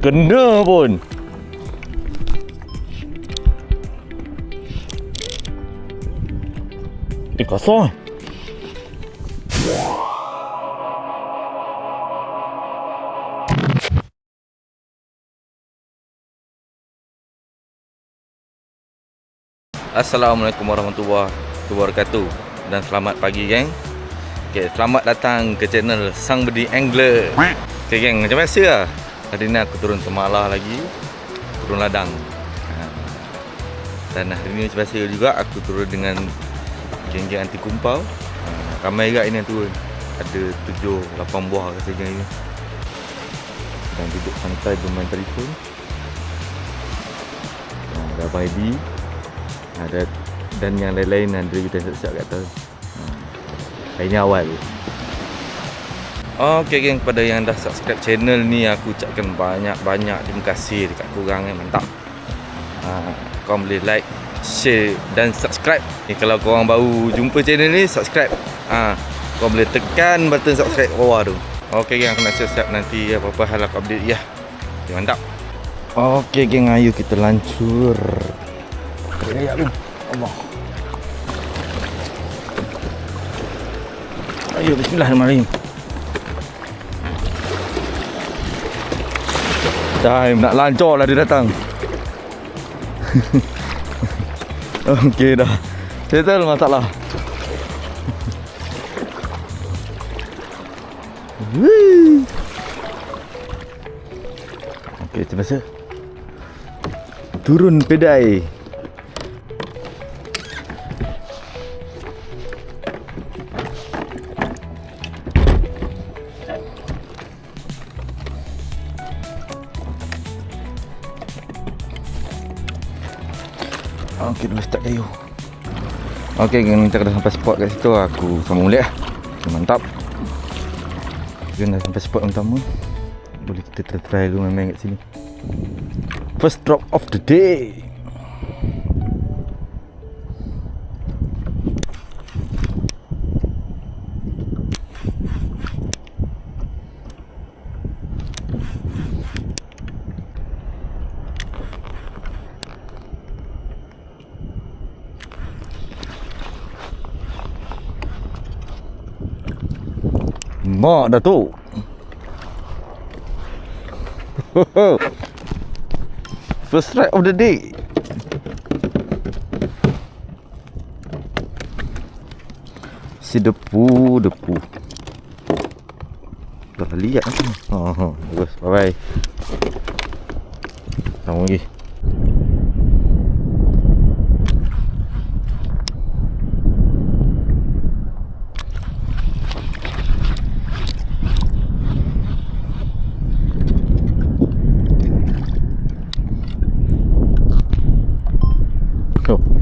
Kena pun. Kosong. Assalamualaikum warahmatullahi wabarakatuh. Dan selamat pagi geng. Okay, selamat datang ke channel Sang Bedi Angler. Okay geng, macam biasa lah. Hari ni aku turun Temalah lagi, turun ladang. Dan hari ni macam biasa juga aku turun dengan geng-geng anti kumpau. Ramai juga ini yang turun. Ada 7-8 buah rasa geng ini. Dan duduk santai bermain telefon. Ada Abang Edi, ada dan yang lain-lain ada kita siap-siap kat atas. Hari ni awal. Okey geng, kepada yang dah subscribe channel ni aku ucapkan banyak-banyak terima kasih dekat korang mantap. Kau boleh like, share dan subscribe. Kalau korang baru jumpa channel ni, subscribe. Kau boleh tekan button subscribe bawah tu. Okey geng, aku nak siap-siap nanti apa-apa hal aku update ya. Okay, mantap. Okey geng, ayo kita lancur. Ya tu. Allah. Ayo bismillahirrahmanirrahim. Time nak lancar lah dia datang. Okey dah. Settle masalah. Okey, macam biasa. Turun pedai. Okey, dulu start kayu. Okey, kita dah sampai spot kat situ. Aku sambung balik lah. Okay, mantap. Kita dah sampai spot yang utama. Boleh kita try dulu main-main kat sini. First drop of the day. Mak dah tu. First strike of the day. Si depu. Dah lihat kan. Bagus. Bye-bye. Sambung lagi.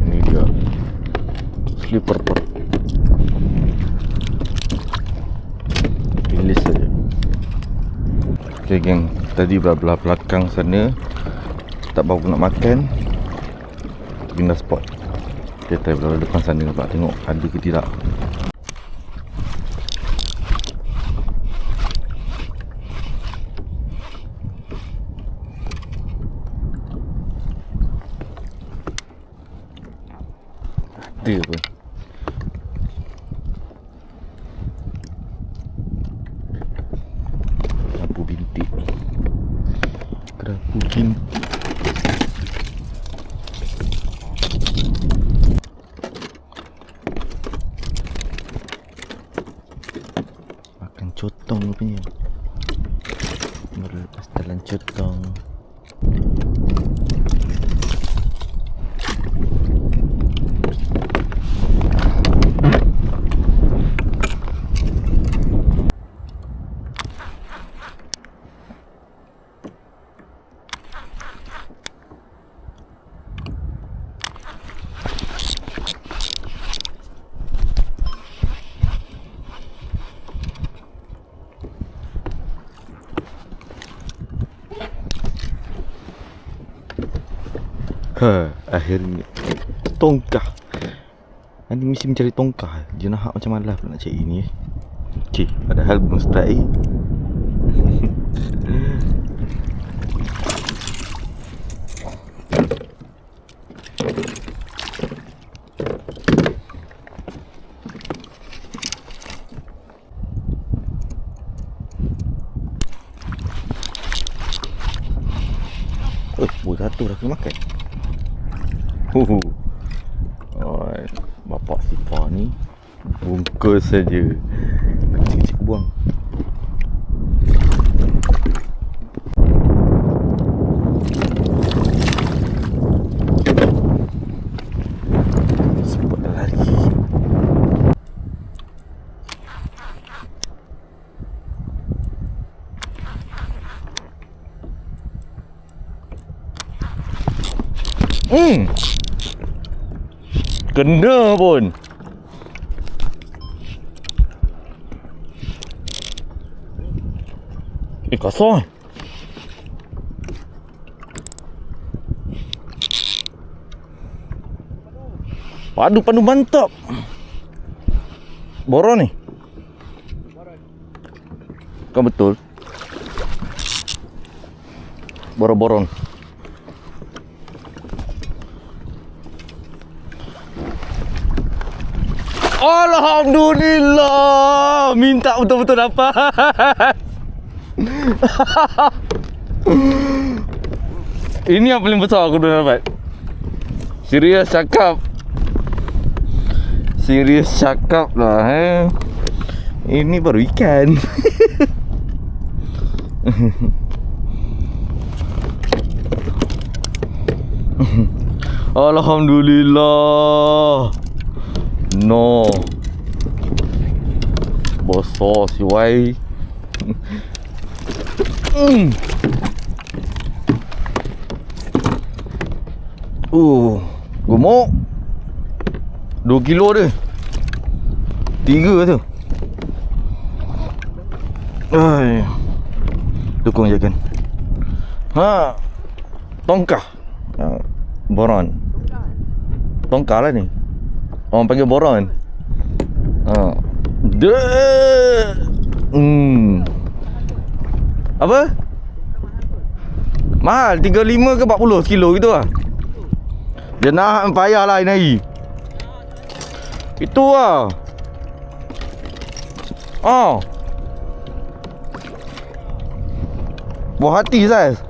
Ini dia slipper pot. Rilis saja. Okay geng, tadi belah belakang sana tak bawa nak makan, pindah spot. Kita belah depan sana nampak, tengok ada ke tidak. Ada apa? Kerapu bintik. Makan cotong rupanya. Baru lepas telan cotong. Akhirnya tongkah. Nanti mesti mencari tongkah. Jenahak macam malas pula nak cari ni. Okey, padahal belum start Buat satu dah kena makan. Bapak sifar ni bungkus saja. Kecil-kecil aku buang. Spot dah lari. Kena pun. Kasar. Padu mantap. Boron ni. Kan betul. Boron. Alhamdulillah. Minta betul-betul dapat. Ini yang paling besar aku dah dapat. Serius cakap lah. Ini baru ikan. Alhamdulillah. No. Besar si Wai. Gemuk. 2 kilo dia. 3 tu. Ai. Tukung je kan. Tongkah. Boron. Tongkah lah ni. Orang panggil boron. Apa? Mahal 35 ke 40 kilo gitu lah. Dia nak payah lah hari. Itu lah. Buah hati saiz.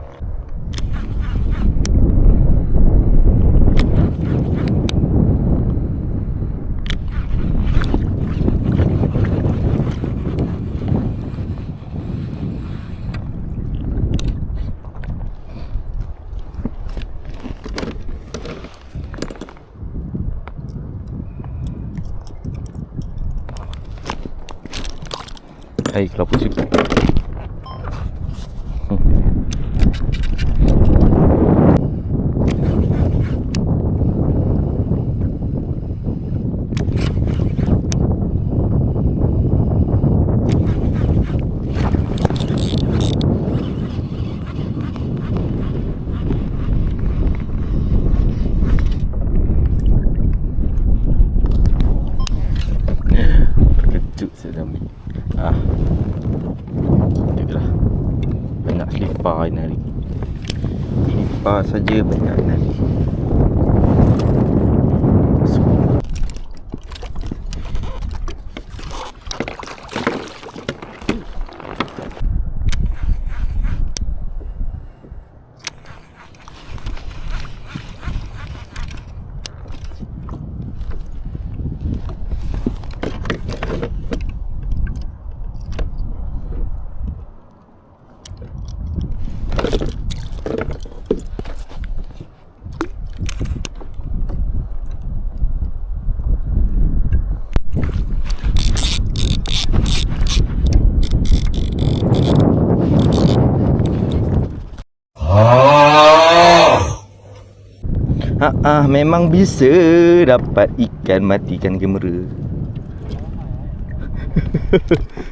Hai, kelapa sikit. Terkejut saya dah. Tengoklah. Banyak selipar hari ni. Selipar saja banyak hari ni. Memang bisa dapat ikan matikan kamera.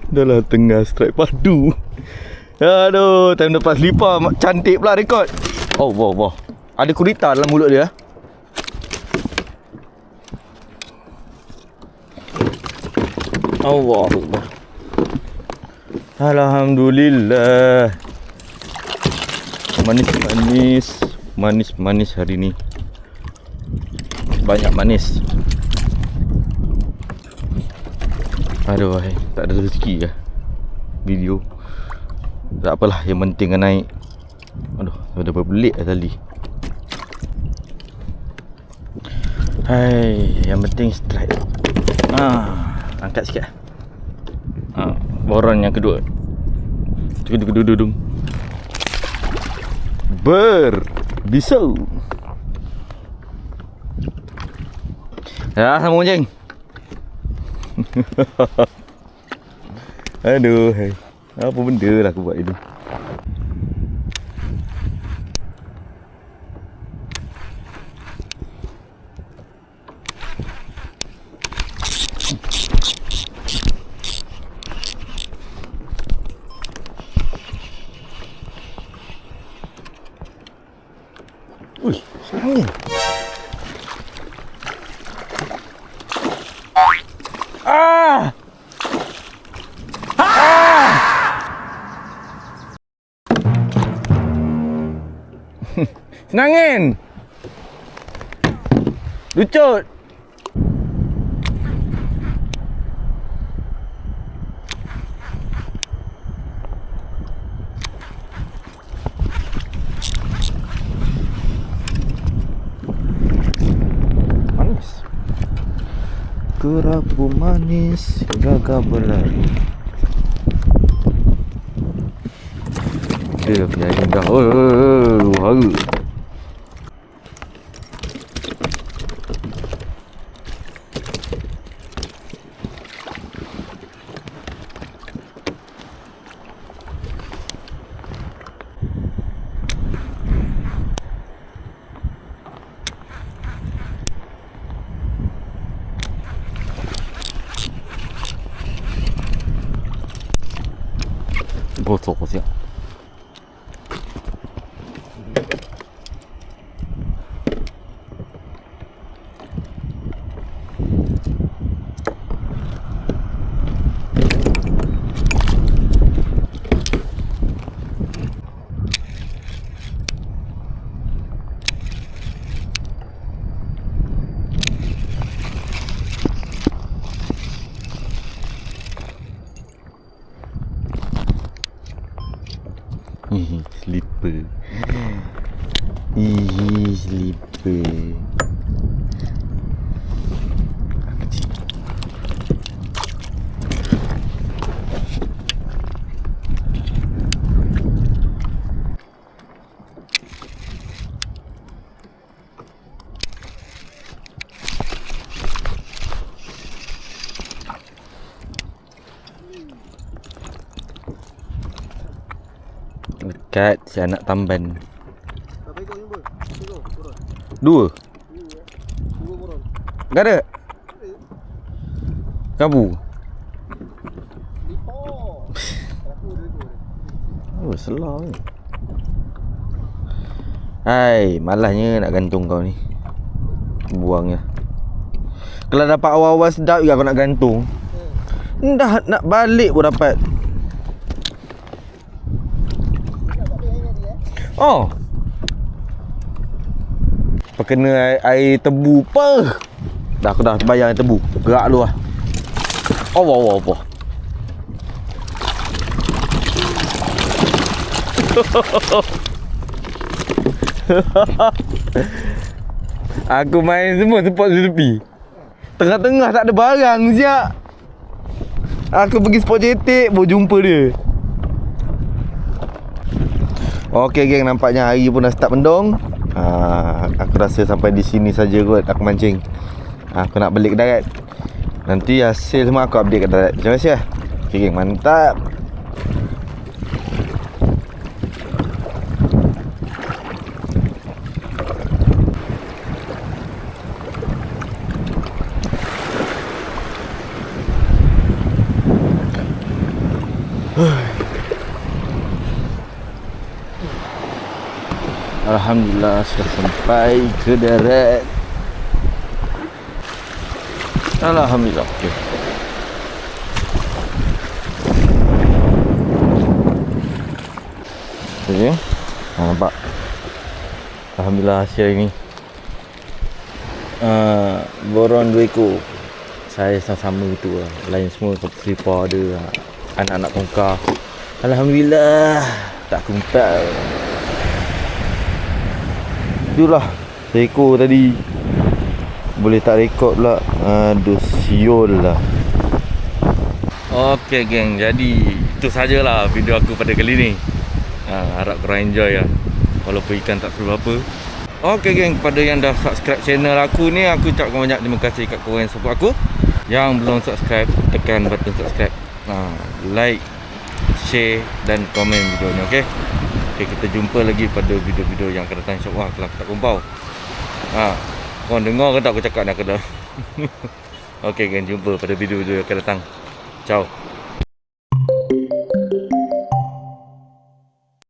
Dalam tengah strike padu. Aduh, time lepas selipar cantik pula rekod. Oh, wah. Ada gurita dalam mulut dia. Allah. Alhamdulillah. Manis hari ni. Banyak manis. Aduh, tak ada rezeki lah video. Tak apalah, yang penting kan naik. Aduh, ada berbelik lah tali. Hai, yang penting strike. Angkat sikit. Boron yang kedua. Dudung. Berbisau. Ya, sama jeng. Aduh, apa benda lah aku buat itu. Ui, angin. Senangin. Lucut. Manis. Kerapu manis, gagah berlari. Dia punya indah. Haru. Bocor siap. Slipper. Slipper. Dekat si anak tamban. Berapa ekor jumpa? Boron. Dua. Dua boron. Tak ada. Kabu. Lipo. Aku dua ekor. Oh, selah ni. Hai, malahnya nak gantung kau ni. Buangnya. Kalau dapat awal-awal sedap juga kau nak gantung. Dah nak balik pun dapat. Oh. Kena air tebu apa? Dah aku dah bayar air tebu. Gerak dulu lah. Apa. Aku main semua spot tepi. Tengah-tengah tak ada barang siap. Aku pergi spot jetik baru jumpa dia. Okey geng, nampaknya hari pun dah start mendung. Aku rasa sampai di sini saja kot aku mancing. Aku nak balik ke darat. Nanti hasil semua aku update kat darat. Terima kasih lah. Okey geng, mantap. Alhamdulillah sudah sampai ke darat. Alhamdulillah. Okay. Ya. Nampak. Alhamdulillah hasil ni. Boron 2 ekor. Saya sama-sama itu lah. Lain semua selipar ada. Anak-anak tongkar. Alhamdulillah. Tak kumpat. Itulah. Seekor tadi. Boleh tak rekod pula. Aduh, siul lah. Okey geng, jadi itu sajalah video aku pada kali ni. Harap korang enjoy lah. Walaupun ikan tak perlu apa. Okey geng, pada yang dah subscribe channel aku ni, aku ucapkan banyak terima kasih kat korang yang support aku. Yang belum subscribe, tekan button subscribe. Like, share dan komen video ni, okey? Okey, kita jumpa lagi pada video-video yang akan datang, insya-Allah, kalau aku tak kumpau. Korang dengar ke tak aku cakap nak kena? Okey geng, jumpa pada video-video yang akan datang. Ciao.